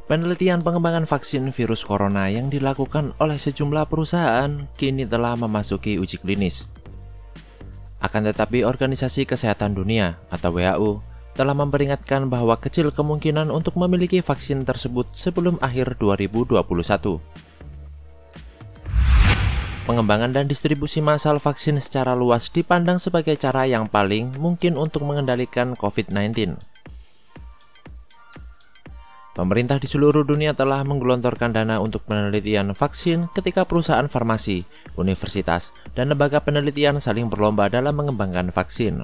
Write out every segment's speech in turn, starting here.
Penelitian pengembangan vaksin virus corona yang dilakukan oleh sejumlah perusahaan kini telah memasuki uji klinis. Akan tetapi, Organisasi Kesehatan Dunia atau WHO telah memperingatkan bahwa kecil kemungkinan untuk memiliki vaksin tersebut sebelum akhir 2021. Pengembangan dan distribusi massal vaksin secara luas dipandang sebagai cara yang paling mungkin untuk mengendalikan COVID-19. Pemerintah di seluruh dunia telah menggelontorkan dana untuk penelitian vaksin ketika perusahaan farmasi, universitas, dan lembaga penelitian saling berlomba dalam mengembangkan vaksin.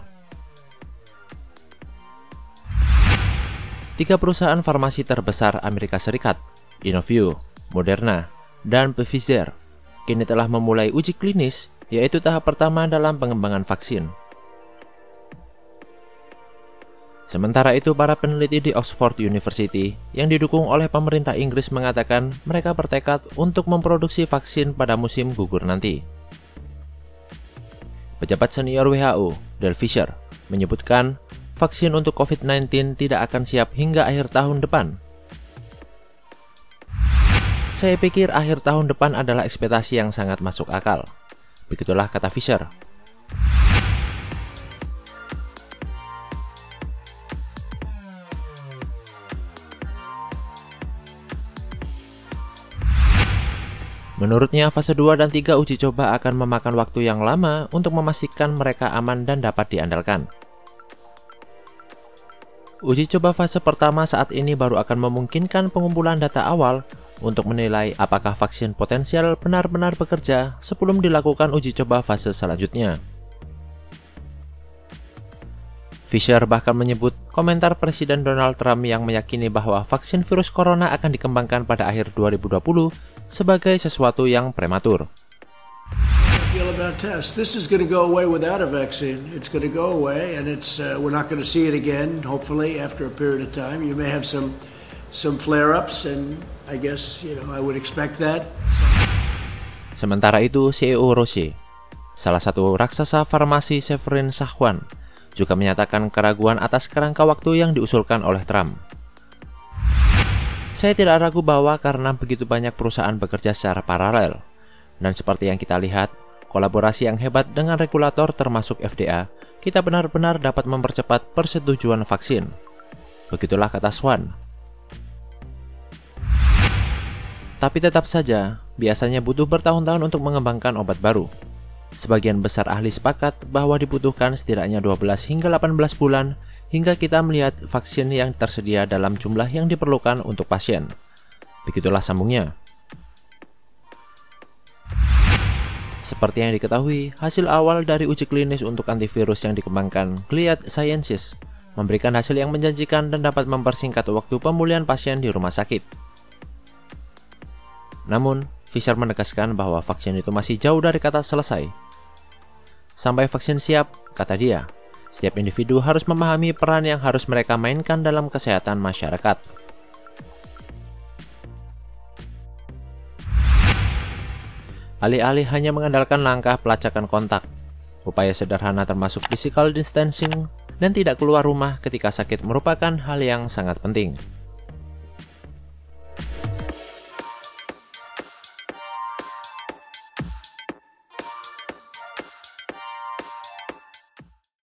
3 perusahaan farmasi terbesar Amerika Serikat, Inovio, Moderna, dan Pfizer, kini telah memulai uji klinis, yaitu tahap pertama dalam pengembangan vaksin. Sementara itu, para peneliti di Oxford University yang didukung oleh pemerintah Inggris mengatakan mereka bertekad untuk memproduksi vaksin pada musim gugur nanti. Pejabat senior WHO, Dale Fisher, menyebutkan vaksin untuk COVID-19 tidak akan siap hingga akhir tahun depan. Saya pikir akhir tahun depan adalah ekspektasi yang sangat masuk akal. Begitulah kata Fisher. Menurutnya, fase 2 dan 3 uji coba akan memakan waktu yang lama untuk memastikan mereka aman dan dapat diandalkan. Uji coba fase pertama saat ini baru akan memungkinkan pengumpulan data awal untuk menilai apakah vaksin potensial benar-benar bekerja sebelum dilakukan uji coba fase selanjutnya. Fisher bahkan menyebut komentar Presiden Donald Trump yang meyakini bahwa vaksin virus corona akan dikembangkan pada akhir 2020 sebagai sesuatu yang prematur. This is going to go away without a vaccine. It's going to go away, and we're not going to see it again. Hopefully, after a period of time, you may have some flare-ups, and I guess I would expect that. Sementara itu, CEO Roche, salah satu raksasa farmasi Severin Sahwan, juga menyatakan keraguan atas kerangka waktu yang diusulkan oleh Trump. Saya tidak ragu bahwa karena begitu banyak perusahaan bekerja secara paralel, dan seperti yang kita lihat, kolaborasi yang hebat dengan regulator termasuk FDA, kita benar-benar dapat mempercepat persetujuan vaksin. Begitulah kata Swan. Tapi tetap saja, biasanya butuh bertahun-tahun untuk mengembangkan obat baru. Sebagian besar ahli sepakat bahwa dibutuhkan setidaknya 12 hingga 18 bulan hingga kita melihat vaksin yang tersedia dalam jumlah yang diperlukan untuk pasien. Begitulah sambungnya. Seperti yang diketahui, hasil awal dari uji klinis untuk antivirus yang dikembangkan Gilead Sciences memberikan hasil yang menjanjikan dan dapat mempersingkat waktu pemulihan pasien di rumah sakit. Namun, Fisher menegaskan bahwa vaksin itu masih jauh dari kata selesai. Sampai vaksin siap, kata dia, setiap individu harus memahami peran yang harus mereka mainkan dalam kesehatan masyarakat. Alih-alih hanya mengandalkan langkah pelacakan kontak, upaya sederhana termasuk physical distancing dan tidak keluar rumah ketika sakit merupakan hal yang sangat penting.